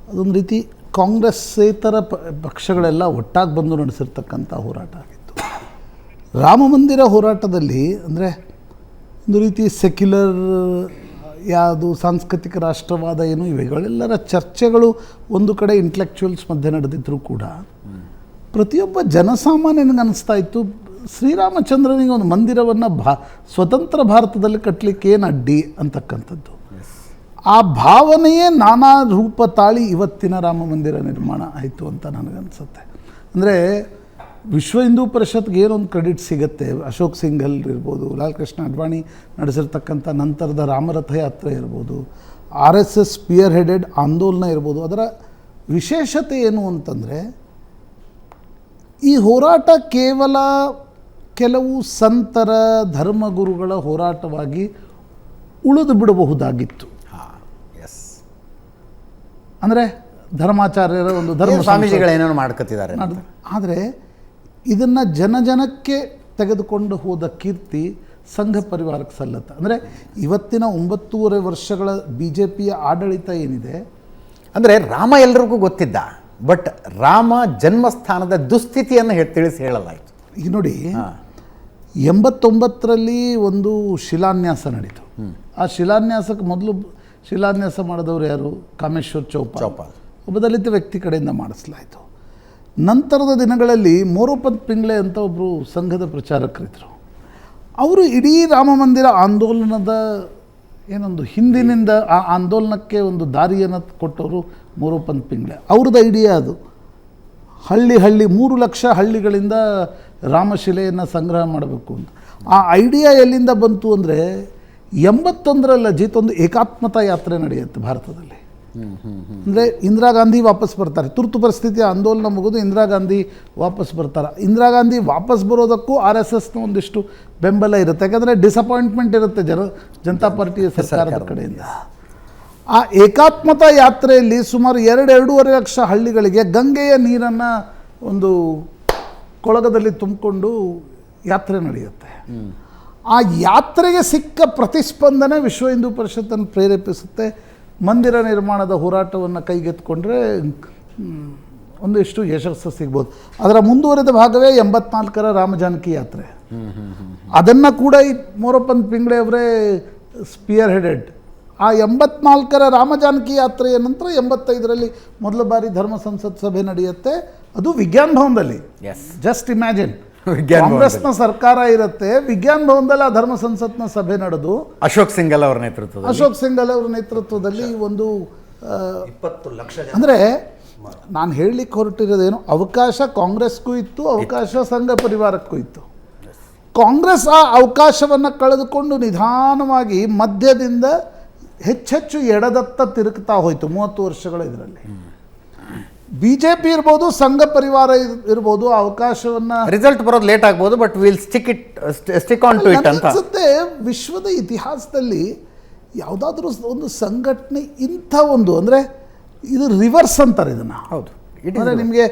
ಅದೊಂದು ರೀತಿ ಕಾಂಗ್ರೆಸ್ಸೇತರ ಪಕ್ಷಗಳೆಲ್ಲ ಒಟ್ಟಾಗಿ ಬಂದು ನಡೆಸಿರ್ತಕ್ಕಂಥ ಹೋರಾಟ ಆಗಿತ್ತು. ರಾಮ ಮಂದಿರ ಹೋರಾಟದಲ್ಲಿ ಅಂದರೆ ಒಂದು ರೀತಿ ಸೆಕ್ಯುಲರ್ ಯಾವುದು ಸಾಂಸ್ಕೃತಿಕ ರಾಷ್ಟ್ರವಾದ ಏನು ಇವೆಗಳೆಲ್ಲರ ಚರ್ಚೆಗಳು ಒಂದು ಕಡೆ ಇಂಟೆಲೆಕ್ಚುಯಲ್ಸ್ ಮಧ್ಯೆ ನಡೆದಿದ್ದರೂ ಕೂಡ ಪ್ರತಿಯೊಬ್ಬ ಜನಸಾಮಾನ್ಯನಿಗೆ ಅನಿಸ್ತಾ ಇತ್ತು ಶ್ರೀರಾಮಚಂದ್ರನಿಗೆ ಒಂದು ಮಂದಿರವನ್ನು ಸ್ವತಂತ್ರ ಭಾರತದಲ್ಲಿ ಕಟ್ಟಲಿಕ್ಕೆ ಏನು ಅಡ್ಡಿ ಅಂತಕ್ಕಂಥದ್ದು. ಆ ಭಾವನೆಯೇ ನಾನಾ ರೂಪ ತಾಳಿ ಇವತ್ತಿನ ರಾಮ ಮಂದಿರ ನಿರ್ಮಾಣ ಆಯಿತು ಅಂತ ನನಗನ್ಸುತ್ತೆ. ಅಂದರೆ ವಿಶ್ವ ಹಿಂದೂ ಪರಿಷತ್ಗೆ ಏನೊಂದು ಕ್ರೆಡಿಟ್ ಸಿಗುತ್ತೆ, ಅಶೋಕ್ ಸಿಂಘಲ್ ಇರ್ಬೋದು, ಲಾಲ್ ಕೃಷ್ಣ ಅಡ್ವಾಣಿ ನಡೆಸಿರ್ತಕ್ಕಂಥ ನಂತರದ ರಾಮರಥ ಯಾತ್ರೆ ಇರ್ಬೋದು, RSS ಸ್ಪಿಯರ್ ಹೆಡೆಡ್ ಆಂದೋಲನ ಇರ್ಬೋದು, ಅದರ ವಿಶೇಷತೆ ಏನು ಅಂತಂದರೆ ಈ ಹೋರಾಟ ಕೇವಲ ಕೆಲವು ಸಂತರ ಧರ್ಮಗುರುಗಳ ಹೋರಾಟವಾಗಿ ಉಳಿದು ಬಿಡಬಹುದಾಗಿತ್ತು. ಅಂದರೆ ಧರ್ಮಾಚಾರ್ಯರ ಒಂದು ಧರ್ಮ ಸ್ವಾಮೀಜಿಗಳು ಏನೇನು ಮಾಡ್ಕೊತಿದ್ದಾರೆ. ಆದರೆ ಇದನ್ನು ಜನಕ್ಕೆ ತೆಗೆದುಕೊಂಡು ಹೋದ ಕೀರ್ತಿ ಸಂಘ ಪರಿವಾರಕ್ಕೆ ಸಲ್ಲತ್ತೆ. ಅಂದರೆ ಇವತ್ತಿನ 9.5 ವರ್ಷಗಳ BJPಯ ಆಡಳಿತ ಏನಿದೆ, ಅಂದರೆ ರಾಮ ಎಲ್ರಿಗೂ ಗೊತ್ತಿದ್ದ, ಬಟ್ ರಾಮ ಜನ್ಮಸ್ಥಾನದ ದುಸ್ಥಿತಿಯನ್ನು ತಿಳಿಸಿ ಹೇಳಲಾಯಿತು. ಈಗ ನೋಡಿ 89ರಲ್ಲಿ ಒಂದು ಶಿಲಾನ್ಯಾಸ ನಡೀತು. ಆ ಶಿಲಾನ್ಯಾಸಕ್ಕೆ ಮೊದಲು ಶಿಲಾನ್ಯಾಸ ಮಾಡಿದವರು ಯಾರು? ಕಾಮೇಶ್ವರ್ ಚೌಪಾಲ್, ಒಬ್ಬ ದಲಿತ ವ್ಯಕ್ತಿ ಕಡೆಯಿಂದ ಮಾಡಿಸಲಾಯಿತು. ನಂತರದ ದಿನಗಳಲ್ಲಿ ಮೋರೋಪಂತ್ ಪಿಂಗ್ಳೆ ಅಂತ ಒಬ್ಬರು ಸಂಘದ ಪ್ರಚಾರಕರಿದ್ದರು. ಅವರು ಇಡೀ ರಾಮ ಮಂದಿರ ಆಂದೋಲನದ ಏನೊಂದು ಹಿಂದಿನಿಂದ ಆ ಆಂದೋಲನಕ್ಕೆ ಒಂದು ದಾರಿಯನ್ನು ಕೊಟ್ಟವರು ಮೋರೋಪಂತ್ ಪಿಂಗ್ಳೆ. ಅವ್ರದ್ದು ಐಡಿಯಾ ಅದು. ಹಳ್ಳಿ 3 ಲಕ್ಷ ಹಳ್ಳಿಗಳಿಂದ ರಾಮಶಿಲೆಯನ್ನು ಸಂಗ್ರಹ ಮಾಡಬೇಕು ಅಂತ. ಆ ಐಡಿಯಾ ಎಲ್ಲಿಂದ ಬಂತು ಅಂದರೆ 81ರಲ್ಲಿ ಒಂದು ಏಕಾತ್ಮತಾ ಯಾತ್ರೆ ನಡೆಯುತ್ತೆ ಭಾರತದಲ್ಲಿ. ಅಂದರೆ ಇಂದಿರಾ ಗಾಂಧಿ ವಾಪಸ್ ಬರ್ತಾರೆ, ತುರ್ತು ಪರಿಸ್ಥಿತಿಯ ಆಂದೋಲನ ಮುಗಿದು ಇಂದಿರಾ ಗಾಂಧಿ ವಾಪಸ್ ಬರ್ತಾರೆ. ಇಂದಿರಾ ಗಾಂಧಿ ವಾಪಸ್ ಬರೋದಕ್ಕೂ RSSನ ಒಂದಿಷ್ಟು ಬೆಂಬಲ ಇರುತ್ತೆ, ಯಾಕಂದರೆ ಡಿಸಪಾಯಿಂಟ್ಮೆಂಟ್ ಇರುತ್ತೆ ಜನತಾ ಪಾರ್ಟಿಯ ಸರ್ಕಾರದ ಕಡೆಯಿಂದ. ಆ ಏಕಾತ್ಮತಾ ಯಾತ್ರೆಯಲ್ಲಿ ಸುಮಾರು 2-2.5 ಲಕ್ಷ ಹಳ್ಳಿಗಳಿಗೆ ಗಂಗೆಯ ನೀರನ್ನು ಒಂದು ಕೊಳಗದಲ್ಲಿ ತುಂಬಿಕೊಂಡು ಯಾತ್ರೆ ನಡೆಯುತ್ತೆ. ಆ ಯಾತ್ರೆಗೆ ಸಿಕ್ಕ ಪ್ರತಿಸ್ಪಂದನೆ ವಿಶ್ವ ಹಿಂದೂ ಪರಿಷತ್ತನ್ನು ಪ್ರೇರೇಪಿಸುತ್ತೆ. ಮಂದಿರ ನಿರ್ಮಾಣದ ಹೋರಾಟವನ್ನು ಕೈಗೆತ್ತಿಕೊಂಡ್ರೆ ಒಂದಿಷ್ಟು ಯಶಸ್ಸು ಸಿಗ್ಬೋದು. ಅದರ ಮುಂದುವರೆದ ಭಾಗವೇ 84ರ ರಾಮಜಾನಕಿ ಯಾತ್ರೆ. ಅದನ್ನು ಕೂಡ ಈ ಮೋರೋಪಂತ್ ಪಿಂಗ್ಳೆ ಅವರೇ ಸ್ಪಿಯರ್ ಹೆಡೆಡ್. ಆ 84ರ ರಾಮಜಾನಕಿ ಯಾತ್ರೆಯ ನಂತರ 85ರಲ್ಲಿ ಮೊದಲ ಬಾರಿ ಧರ್ಮ ಸಂಸತ್ ಸಭೆ ನಡೆಯುತ್ತೆ. ಅದು ವಿಜ್ಞಾನ ಭವನದಲ್ಲಿ. ಜಸ್ಟ್ ಇಮ್ಯಾಜಿನ್, ಕಾಂಗ್ರೆಸ್ನ ಸರ್ಕಾರ ಇರುತ್ತೆ, ವಿಜ್ಞಾನ ಭವನದಲ್ಲಿ ಆ ಧರ್ಮ ಸಂಸತ್ನ ಸಭೆ ನಡೆದು ಅಶೋಕ್ ಸಿಂಘಲ್ ಅವರ ನೇತೃತ್ವದಲ್ಲಿ ಒಂದು 20 ಲಕ್ಷ ಜನ. ಅಂದರೆ ನಾನು ಹೇಳಲಿಕ್ಕೆ ಹೊರಟಿರೋದೇನು, ಅವಕಾಶ ಕಾಂಗ್ರೆಸ್ಗೂ ಇತ್ತು, ಅವಕಾಶ ಸಂಘ ಪರಿವಾರಕ್ಕೂ ಇತ್ತು. ಕಾಂಗ್ರೆಸ್ ಆ ಅವಕಾಶವನ್ನು ಕಳೆದುಕೊಂಡು ನಿಧಾನವಾಗಿ ಮಧ್ಯದಿಂದ ಹೆಚ್ಚೆಚ್ಚು ಎಡದತ್ತ ತಿರುಗ್ತಾ ಹೋಯಿತು 30 ವರ್ಷಗಳ ಇದರಲ್ಲಿ. BJP ಇರ್ಬೋದು, ಸಂಘ ಪರಿವಾರ ಇರ್ಬೋದು, ಅವಕಾಶವನ್ನು ರಿಸಲ್ಟ್ ಬರೋದು ಲೇಟ್ ಆಗ್ಬೋದು, but will stick on to it ಅಂತ ಅನ್ಸುತ್ತೆ. ವಿಶ್ವದ ಇತಿಹಾಸದಲ್ಲಿ ಯಾವುದಾದ್ರೂ ಒಂದು ಸಂಘಟನೆ ಇಂಥ ಒಂದು, ಅಂದರೆ ಇದು ರಿವರ್ಸ್ ಅಂತಾರೆ ಇದನ್ನು. ಹೌದು, ಅಂದರೆ ನಿಮಗೆ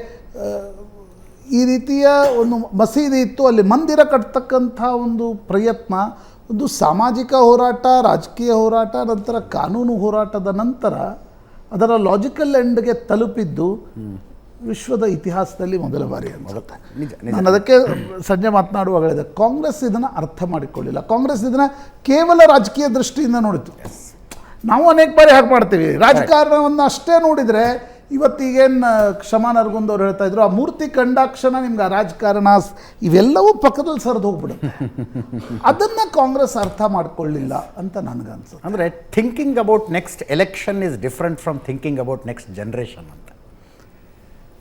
ಈ ರೀತಿಯ ಒಂದು ಮಸೀದಿ ಇತ್ತು, ಅಲ್ಲಿ ಮಂದಿರ ಕಟ್ತಕ್ಕಂಥ ಒಂದು ಪ್ರಯತ್ನ, ಒಂದು ಸಾಮಾಜಿಕ ಹೋರಾಟ, ರಾಜಕೀಯ ಹೋರಾಟ, ನಂತರ ಕಾನೂನು ಹೋರಾಟದ ನಂತರ ಅದರ ಲಾಜಿಕಲ್ ಎಂಡ್ಗೆ ತಲುಪಿದ್ದು ವಿಶ್ವದ ಇತಿಹಾಸದಲ್ಲಿ ಮೊದಲ ಬಾರಿ ಅನ್ಸುತ್ತೆ. ನಾನು ಅದಕ್ಕೆ ಸಂಜೆ ಮಾತನಾಡುವಾಗ ಹೇಳಿದೆ, ಕಾಂಗ್ರೆಸ್ ಇದನ್ನು ಅರ್ಥ ಮಾಡಿಕೊಳ್ಳಿಲ್ಲ. ಕಾಂಗ್ರೆಸ್ ಇದನ್ನು ಕೇವಲ ರಾಜಕೀಯ ದೃಷ್ಟಿಯಿಂದ ನೋಡಿತು. ನಾವು ಅನೇಕ ಬಾರಿ ಹಾಗೆ ಮಾಡ್ತೀವಿ, ರಾಜಕಾರಣವನ್ನು ಅಷ್ಟೇ ನೋಡಿದರೆ. ಇವತ್ತೀಗೇನು ಕ್ಷಮಾ ನರಗುಂದ್ ಅವ್ರು ಹೇಳ್ತಾ ಇದ್ರು, ಆ ಮೂರ್ತಿ ಕಂಡಾಕ್ಷಣ ನಿಮ್ಗೆ ಆ ರಾಜಕಾರಣ ಇವೆಲ್ಲವೂ ಪಕ್ಕದಲ್ಲಿ ಸರಿದು ಹೋಗ್ಬಿಡುತ್ತೆ. ಅದನ್ನು ಕಾಂಗ್ರೆಸ್ ಅರ್ಥ ಮಾಡ್ಕೊಳ್ಳಿಲ್ಲ ಅಂತ ನನಗನ್ಸುತ್ತೆ. ಅಂದರೆ thinking about next election is different from thinking about next generation ಅಂತ.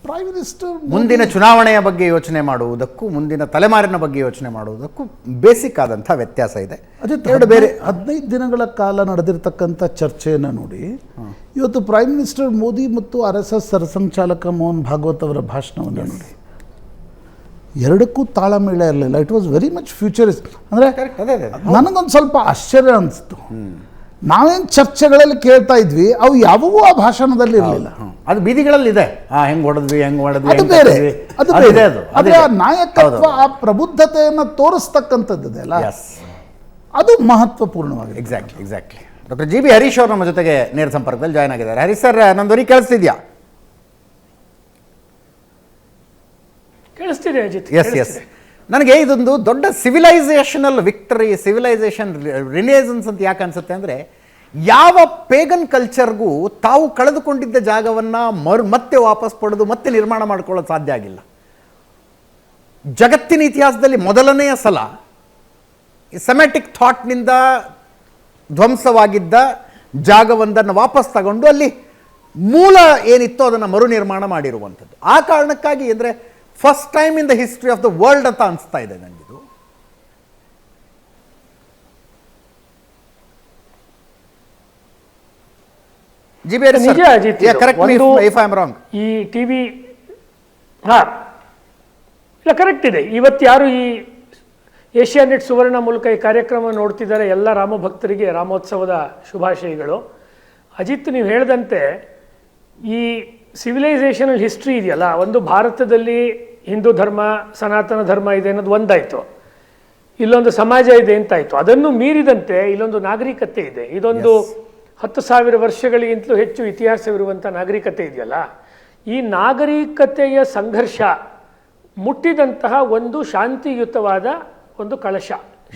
ಪ್ರೈಮ್ ಮಿನಿಸ್ಟರ್ ಮುಂದಿನ ಚುನಾವಣೆಯ ಬಗ್ಗೆ ಯೋಚನೆ ಮಾಡುವುದಕ್ಕೂ ಮುಂದಿನ ತಲೆಮಾರಿನ ಬಗ್ಗೆ ಯೋಚನೆ ಮಾಡುವುದಕ್ಕೂ ಬೇಸಿಕ್ ಆದಂಥ ವ್ಯತ್ಯಾಸ ಇದೆ. ಎರಡು ಬೇರೆ 15 ದಿನಗಳ ಕಾಲ ನಡೆದಿರ್ತಕ್ಕಂಥ ಚರ್ಚೆಯನ್ನು ನೋಡಿ, ಇವತ್ತು ಪ್ರೈಮ್ ಮಿನಿಸ್ಟರ್ ಮೋದಿ ಮತ್ತು RSS ಸರಸಂಚಾಲಕ ಮೋಹನ್ ಭಾಗವತ್ ಅವರ ಭಾಷಣವನ್ನು ನೋಡಿ, ಎರಡಕ್ಕೂ ತಾಳಮೇಳ ಇರಲಿಲ್ಲ. It was very much futurist. ಅಂದರೆ ನನಗೊಂದು ಸ್ವಲ್ಪ ಆಶ್ಚರ್ಯ ಅನಿಸ್ತು. ನಾವೇನು ಚರ್ಚೆಗಳಲ್ಲಿ ಕೇಳ್ತಾ ಇದ್ವಿ, ಅವು ಯಾವುವೂ ಆ ಭಾಷಣದಲ್ಲಿ ಇರಲಿಲ್ಲ. ಅದು ಬೀದಿಗಳಲ್ಲಿ ಇದೆ, ಹೆಂಗೆ ಹೊಡೆದ್ವಿ ಅದು ಬೇರೆ, ಅದು ಬೇರೆ. ಆದರೆ ಆ ನಾಯಕತ್ವ, ಆ ಪ್ರಬುದ್ಧತೆಯನ್ನು ತೋರಿಸ್ತಕ್ಕಂಥದ್ದು ಅಲ್ಲ, ಅದು ಮಹತ್ವಪೂರ್ಣವಾಗಿದೆ. ಎಕ್ಸಾಕ್ಟ್ಲಿ. ಡಾಕ್ಟರ್ GB ಹರೀಶ್ ಅವರು ನಮ್ಮ ಜೊತೆಗೆ ನೇರ ಸಂಪರ್ಕದಲ್ಲಿ ಜಾಯ್ನ್ ಆಗಿದ್ದಾರೆ. ಹರೀಶ್ ಸರ್, ನನ್ನ ಧ್ವನಿ ಕೇಳಿಸ್ತಿದ್ಯಾ? ಕೇಳಿಸ್ತಿದೆ ಅಜಿತ್. ಎಸ್. ನನಗೆ ಇದೊಂದು ದೊಡ್ಡ ಸಿವಿಲೈಸೇಷನಲ್ ವಿಕ್ಟರಿ, ಸಿವಿಲೈಸೇಷನ್ ರಿನೇಸನ್ಸ್ ಅಂತ ಯಾಕೆ ಅನ್ಸುತ್ತೆ ಅಂದರೆ, ಯಾವ ಪೇಗನ್ ಕಲ್ಚರ್ಗೂ ತಾವು ಕಳೆದುಕೊಂಡಿದ್ದ ಜಾಗವನ್ನು ಮತ್ತೆ ವಾಪಸ್ ಪಡೆದು ಮತ್ತೆ ನಿರ್ಮಾಣ ಮಾಡ್ಕೊಳ್ಳೋದು ಸಾಧ್ಯ ಆಗಿಲ್ಲ. ಜಗತ್ತಿನ ಇತಿಹಾಸದಲ್ಲಿ ಮೊದಲನೆಯ ಸಲ ಸೆಮ್ಯಾಟಿಕ್ ಥಾಟ್ನಿಂದ ಧ್ವಂಸವಾಗಿದ್ದ ಜಾಗವೊಂದನ್ನು ವಾಪಸ್ ತಗೊಂಡು ಅಲ್ಲಿ ಮೂಲ ಏನಿತ್ತು ಅದನ್ನು ಮರು ನಿರ್ಮಾಣ ಮಾಡಿರುವಂಥದ್ದು. ಆ ಕಾರಣಕ್ಕಾಗಿ ಅಂದರೆ first time in the history of the world ಅಂತ ಅನಿಸ್ತಾ ಇದೆ ನನಗಿದು. ನಿಜ ಅಜಿತ್, ಈ ಟಿವಿ ಇಲ್ಲ ಕರೆಕ್ಟ್ ಇದೆ. ಇವತ್ತು ಯಾರು ಈ ಏಷ್ಯಾನೆಟ್ ಸುವರ್ಣ ಮೂಲಕ ಈ ಕಾರ್ಯಕ್ರಮ ನೋಡ್ತಿದ್ದಾರೆ ಎಲ್ಲ ರಾಮಭಕ್ತರಿಗೆ ರಾಮೋತ್ಸವದ ಶುಭಾಶಯಗಳು. ಅಜಿತ್, ನೀವು ಹೇಳಿದಂತೆ ಈ ಸಿವಿಲೈಸೇಷನಲ್ ಹಿಸ್ಟ್ರಿ ಇದೆಯಲ್ಲ, ಒಂದು ಭಾರತದಲ್ಲಿ ಹಿಂದೂ ಧರ್ಮ ಸನಾತನ ಧರ್ಮ ಇದೆ ಅನ್ನೋದು ಒಂದಾಯಿತು, ಇಲ್ಲೊಂದು ಸಮಾಜ ಇದೆ ಅಂತಾಯಿತು. ಅದನ್ನು ಮೀರಿದಂತೆ ಇಲ್ಲೊಂದು ನಾಗರಿಕತೆ ಇದೆ. ಇದೊಂದು 10,000 ವರ್ಷಗಳಿಗಿಂತಲೂ ಹೆಚ್ಚು ಇತಿಹಾಸವಿರುವಂಥ ನಾಗರಿಕತೆ ಇದೆಯಲ್ಲ, ಈ ನಾಗರಿಕತೆಯ ಸಂಘರ್ಷ ಮುಟ್ಟಿದಂತಹ ಒಂದು ಶಾಂತಿಯುತವಾದ ಒಂದು ಕಳಶ,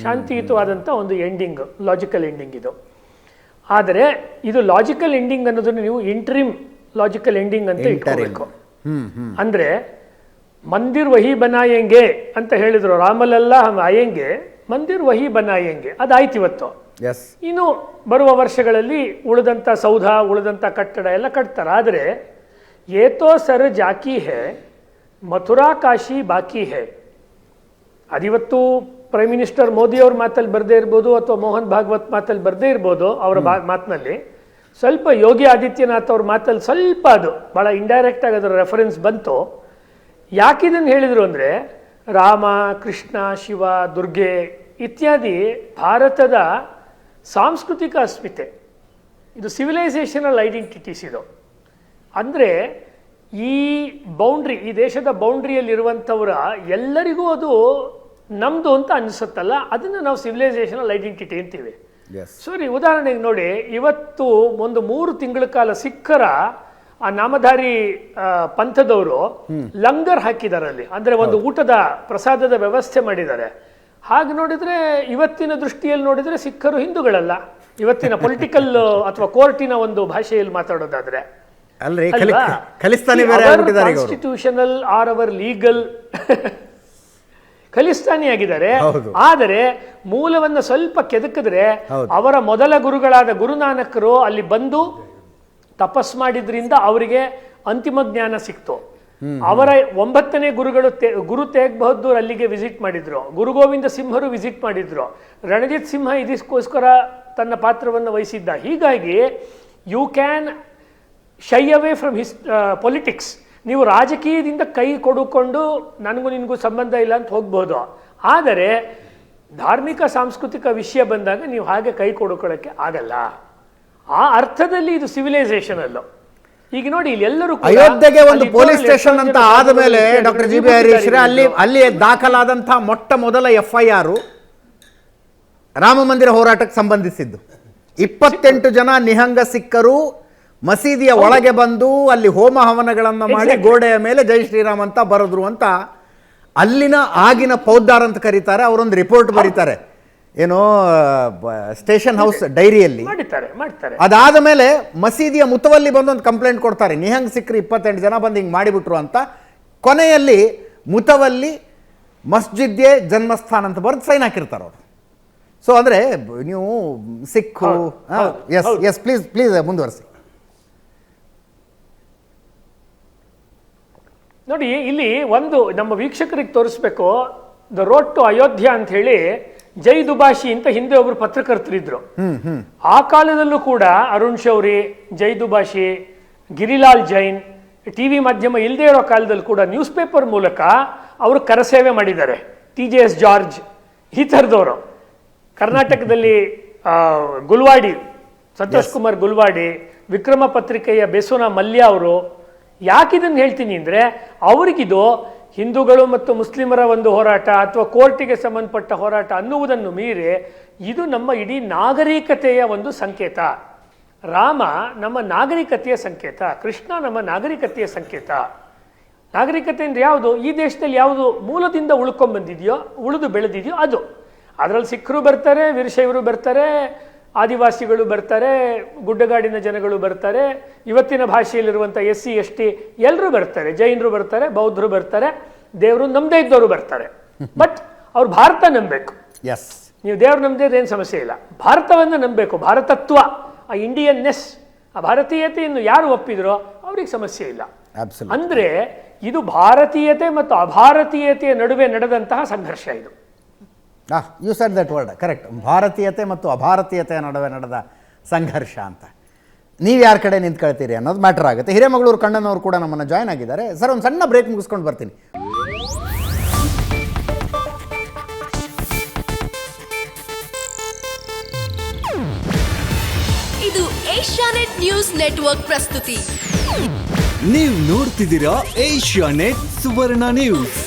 ಶಾಂತಿಯುತವಾದಂಥ ಒಂದು ಎಂಡಿಂಗ್, ಲಾಜಿಕಲ್ ಎಂಡಿಂಗ್ ಇದು. ಆದರೆ ಇದು ಲಾಜಿಕಲ್ ಎಂಡಿಂಗ್ ಅನ್ನೋದನ್ನು ನೀವು ಇಂಟ್ರಿಮ್ ಲಾಜಿಕಲ್ ಎಂಡಿಂಗ್ ಅಂತ ಇಟ್ಕೋಬೇಕು. ಅಂದರೆ ಮಂದಿರ್ ವಹಿ ಬನಾಯಂಗೆ ಅಂತ ಹೇಳಿದ್ರು, ರಾಮಲಲ್ಲ ಹಮ್ ಆಯಂಗೆ ಮಂದಿರ್ ವಹಿ ಬನಾಯಂಗೆ, ಅದಾಯ್ತು ಇವತ್ತು. ಇನ್ನು ಬರುವ ವರ್ಷಗಳಲ್ಲಿ ಉಳಿದಂಥ ಸೌಧ ಉಳಿದಂಥ ಕಟ್ಟಡ ಎಲ್ಲ ಕಟ್ತಾರೆ. ಆದರೆ ಏತೋ ಸರ್ ಜಾಕಿ ಹೇ ಮಥುರಾ ಕಾಶಿ ಬಾಕಿ ಹೇ, ಅದಿವತ್ತು ಪ್ರೈಮ್ ಮಿನಿಸ್ಟರ್ ಮೋದಿ ಅವ್ರ ಮಾತಲ್ಲಿ ಬರದೇ ಇರ್ಬೋದು, ಅಥವಾ ಮೋಹನ್ ಭಾಗವತ್ ಮಾತಲ್ಲಿ ಬರದೇ ಇರ್ಬೋದು, ಅವರ ಮಾತಿನಲ್ಲಿ ಸ್ವಲ್ಪ ಯೋಗಿ ಆದಿತ್ಯನಾಥ್ ಅವ್ರ ಮಾತಲ್ಲಿ ಸ್ವಲ್ಪ ಅದು ಭಾಳ ಇಂಡೈರೆಕ್ಟ್ ಆಗಿ ಅದರ ರೆಫರೆನ್ಸ್ ಬಂತು. ಯಾಕಿದನ್ನು ಹೇಳಿದರು ಅಂದರೆ ರಾಮ, ಕೃಷ್ಣ, ಶಿವ, ದುರ್ಗೆ ಇತ್ಯಾದಿ ಭಾರತದ ಸಾಂಸ್ಕೃತಿಕ ಅಸ್ಮಿತೆ, ಇದು ಸಿವಿಲೈಸೇಷನಲ್ ಐಡೆಂಟಿಟೀಸ್ ಇದು. ಅಂದರೆ ಈ ಬೌಂಡ್ರಿ, ಈ ದೇಶದ ಬೌಂಡ್ರಿಯಲ್ಲಿರುವಂಥವರ ಎಲ್ಲರಿಗೂ ಅದು ನಮ್ಮದು ಅಂತ ಅನಿಸುತ್ತಲ್ಲ, ಅದನ್ನು ನಾವು ಸಿವಿಲೈಸೇಷನಲ್ ಐಡೆಂಟಿಟಿ ಅಂತೀವಿ. ಸರಿ, ಉದಾಹರಣೆಗೆ ನೋಡಿ, ಇವತ್ತು ಒಂದು 3 ತಿಂಗಳ ಕಾಲ ಸಿಖ್ಖರ ಆ ನಾಮಧಾರಿ ಪಂಥದವರು ಲಂಗರ್ ಹಾಕಿದ್ದಾರೆ ಅಲ್ಲಿ, ಅಂದರೆ ಒಂದು ಊಟದ ಪ್ರಸಾದದ ವ್ಯವಸ್ಥೆ ಮಾಡಿದ್ದಾರೆ. ಹಾಗೆ ನೋಡಿದರೆ ಇವತ್ತಿನ ದೃಷ್ಟಿಯಲ್ಲಿ ನೋಡಿದರೆ ಸಿಖ್ಖರು ಹಿಂದೂಗಳಲ್ಲ, ಇವತ್ತಿನ ಪೊಲಿಟಿಕಲ್ ಅಥವಾ ಕೋರ್ಟಿನ ಒಂದು ಭಾಷೆಯಲ್ಲಿ ಮಾತಾಡೋದಾದ್ರೆ. Constitutional or our legal Khalistani ಆಗಿದ್ದಾರೆ. ಆದರೆ ಮೂಲವನ್ನು ಸ್ವಲ್ಪ ಕೆದಕಿದ್ರೆ ಅವರ ಮೊದಲ ಗುರುಗಳಾದ ಗುರುನಾನಕರು ಅಲ್ಲಿ ಬಂದು ತಪಸ್ ಮಾಡಿದ್ರಿಂದ ಅವರಿಗೆ ಅಂತಿಮ ಜ್ಞಾನ ಸಿಕ್ತು. ಅವರ 9ನೇ ಗುರುಗಳು ಗುರು ತೇಗ್ ಬಹದ್ದೂರ್ ಅಲ್ಲಿಗೆ ವಿಸಿಟ್ ಮಾಡಿದ್ರು, ಗುರು ಗೋವಿಂದ ಸಿಂಹರು ವಿಸಿಟ್ ಮಾಡಿದ್ರು, ರಣಜಿತ್ ಸಿಂಹ ಇದಕ್ಕೋಸ್ಕರ ತನ್ನ ಪಾತ್ರವನ್ನು ವಹಿಸಿದ್ದ. ಹೀಗಾಗಿ you can shy away from politics. ನೀವು ರಾಜಕೀಯದಿಂದ ಕೈ ಕೊಡುಕೊಂಡು ನನಗೂ ನಿನಗೂ ಸಂಬಂಧ ಇಲ್ಲ ಅಂತ ಹೋಗ್ಬೋದು. ಆದರೆ ಧಾರ್ಮಿಕ ಸಾಂಸ್ಕೃತಿಕ ವಿಷಯ ಬಂದಾಗ ನೀವು ಹಾಗೆ ಕೈ ಕೊಡುಕೊಳ್ಳೋಕ್ಕೆ ಆಗಲ್ಲ. ಆ ಅರ್ಥದಲ್ಲಿ ಇದು ಸಿವಿಲೈಸೇಷನ್ ಅಲ್ಲೋ. ಈಗ ನೋಡಿ, ಇಲ್ಲಿ ಎಲ್ಲರೂ ಅಯೋಧ್ಯೆಗೆ ಒಂದು ಪೊಲೀಸ್ ಸ್ಟೇಷನ್ ಅಂತ ಆದ ಮೇಲೆ ಡಾಕ್ಟರ್ ಜಿ ಬಿ ಹರೀಶ್ ಅಲ್ಲಿ ದಾಖಲಾದಂತಹ ಮೊಟ್ಟ ಮೊದಲ FIR ರಾಮ ಮಂದಿರ ಹೋರಾಟಕ್ಕೆ ಸಂಬಂಧಿಸಿದ್ದು. 28 ಜನ ನಿಹಂಗ ಸಿಖ್ಖರು ಮಸೀದಿಯ ಒಳಗೆ ಬಂದು ಅಲ್ಲಿ ಹೋಮ ಹವನಗಳನ್ನು ಮಾಡಿ ಗೋಡೆಯ ಮೇಲೆ ಜೈ ಶ್ರೀರಾಮ್ ಅಂತ ಬರೆದ್ರು ಅಂತ ಅಲ್ಲಿನ ಆಗಿನ ಪೌದ್ದಾರ್ ಅಂತ ಕರೀತಾರೆ, ಅವರೊಂದು ರಿಪೋರ್ಟ್ ಬರೀತಾರೆ, ಏನೋ ಸ್ಟೇಷನ್ ಹೌಸ್ ಡೈರಿಯಲ್ಲಿ. ಅದಾದ ಮೇಲೆ ಮಸೀದಿಯ ಮುತವಲ್ಲಿ ಬಂದು ಒಂದು ಕಂಪ್ಲೇಂಟ್ ಕೊಡ್ತಾರೆ, ನಿಹಂಗ್ ಸಿಖ್ರು 28 ಜನ ಬಂದು ಹಿಂಗೆ ಮಾಡಿಬಿಟ್ರು ಅಂತ. ಕೊನೆಯಲ್ಲಿ ಮುತವಲ್ಲಿ ಮಸ್ಜಿದ್ಗೆ ಜನ್ಮಸ್ಥಾನ ಅಂತ ಬರೆದು ಸೈನ್ ಹಾಕಿರ್ತಾರೆ ಅವರು. ಸೊ ಅಂದರೆ ನೀವು ಸಿಖ್ಖು ಎಸ್ ಪ್ಲೀಸ್ ಮುಂದುವರಿಸಿ. ನೋಡಿ, ಇಲ್ಲಿ ಒಂದು ನಮ್ಮ ವೀಕ್ಷಕರಿಗೆ ತೋರಿಸ್ಬೇಕು, ದ ರೋಡ್ ಟು ಅಯೋಧ್ಯ ಅಂತ ಹೇಳಿ ಜೈ ದುಬಾಷಿ ಅಂತ ಹಿಂದೆ ಒಬ್ರು ಪತ್ರಕರ್ತರಿದ್ರು. ಆ ಕಾಲದಲ್ಲೂ ಕೂಡ ಅರುಣ್ ಶೌರಿ, ಜೈ ದುಬಾಷಿ, ಗಿರಿಲಾಲ್ ಜೈನ್, ಟಿವಿ ಮಾಧ್ಯಮ ಇಲ್ಲದೆ ಇರೋ ಕಾಲದಲ್ಲಿ ಕೂಡ ನ್ಯೂಸ್ ಪೇಪರ್ ಮೂಲಕ ಅವರು ಕರಸೇವೆ ಮಾಡಿದ್ದಾರೆ. TJS ಜಾರ್ಜ್ ಈ ಥರದವರು. ಕರ್ನಾಟಕದಲ್ಲಿ ಗುಲ್ವಾಡಿ, ಸಂತೋಷ್ ಕುಮಾರ್ ಗುಲ್ವಾಡಿ, ವಿಕ್ರಮ ಪತ್ರಿಕೆಯ ಬೆಸೋನ ಮಲ್ಯ ಅವರು. ಯಾಕಿದನ್ನು ಹೇಳ್ತೀನಿ ಅಂದರೆ, ಅವರಿಗಿದು ಹಿಂದೂಗಳು ಮತ್ತು ಮುಸ್ಲಿಮರ ಒಂದು ಹೋರಾಟ ಅಥವಾ ಕೋರ್ಟಿಗೆ ಸಂಬಂಧಪಟ್ಟ ಹೋರಾಟ ಅನ್ನುವುದನ್ನು ಮೀರಿ ಇದು ನಮ್ಮ ಇಡೀ ನಾಗರಿಕತೆಯ ಒಂದು ಸಂಕೇತ. ರಾಮ ನಮ್ಮ ನಾಗರಿಕತೆಯ ಸಂಕೇತ, ಕೃಷ್ಣ ನಮ್ಮ ನಾಗರಿಕತೆಯ ಸಂಕೇತ. ನಾಗರಿಕತೆ ಅಂದರೆ ಯಾವುದು? ಈ ದೇಶದಲ್ಲಿ ಯಾವುದು ಮೂಲದಿಂದ ಉಳ್ಕೊಂಡ್ಬಂದಿದೆಯೋ, ಉಳಿದು ಬೆಳೆದಿದೆಯೋ ಅದು. ಅದರಲ್ಲಿ ಸಿಖ್ರು ಬರ್ತಾರೆ, ವೀರಶೈವರು ಬರ್ತಾರೆ, ಆದಿವಾಸಿಗಳು ಬರ್ತಾರೆ, ಗುಡ್ಡಗಾಡಿನ ಜನಗಳು ಬರ್ತಾರೆ, ಇವತ್ತಿನ ಭಾಷೆಯಲ್ಲಿರುವಂಥ SC ST ಎಲ್ಲರೂ ಬರ್ತಾರೆ, ಜೈನರು ಬರ್ತಾರೆ, ಬೌದ್ಧರು ಬರ್ತಾರೆ, ದೇವರು ನಂಬದೇ ಇದ್ದವರು ಬರ್ತಾರೆ. ಬಟ್ ಅವ್ರು ಭಾರತ ನಂಬಬೇಕು. ಎಸ್, ನೀವು ದೇವ್ರು ನಂಬದೇ ಏನು ಸಮಸ್ಯೆ ಇಲ್ಲ, ಭಾರತವನ್ನು ನಂಬಬೇಕು. ಭಾರತತ್ವ, ಆ ಇಂಡಿಯನ್ನೆಸ್, ಆ ಭಾರತೀಯತೆಯನ್ನು ಯಾರು ಒಪ್ಪಿದ್ರೋ ಅವ್ರಿಗೆ ಸಮಸ್ಯೆ ಇಲ್ಲ. Absolutely. ಅಂದ್ರೆ ಇದು ಭಾರತೀಯತೆ ಮತ್ತು ಅಭಾರತೀಯತೆಯ ನಡುವೆ ನಡೆದಂತಹ ಸಂಘರ್ಷ ಇದು. You said that word correct. ಭಾರತೀಯತೆ ಮತ್ತು ಅಭಾರತೀಯತೆಯ ನಡುವೆ ನಡೆದ ಸಂಘರ್ಷ ಅಂತ. ನೀವು ಯಾರ ಕಡೆ ನಿಂತ್ಕೊಳ್ತೀರಿ ಅನ್ನೋದು ಮ್ಯಾಟರ್ ಆಗುತ್ತೆ. ಹಿರೇಮಗಳೂರು ಕಣ್ಣನವರು ಕೂಡ ನಮ್ಮನ್ನು ಜಾಯ್ನ್ ಆಗಿದ್ದಾರೆ. ಸರ್, ಒಂದು ಸಣ್ಣ ಬ್ರೇಕ್ ಮುಗಿಸ್ಕೊಂಡು ಬರ್ತೀನಿ. ಇದು ಏಷ್ಯಾನೆಟ್ ನ್ಯೂಸ್ ನೆಟ್ವರ್ಕ್ ಪ್ರಸ್ತುತಿ. ನೀವು ನೋಡ್ತಿದ್ದೀರಾ ಏಷ್ಯಾನೆಟ್ ಸುವರ್ಣ ನ್ಯೂಸ್.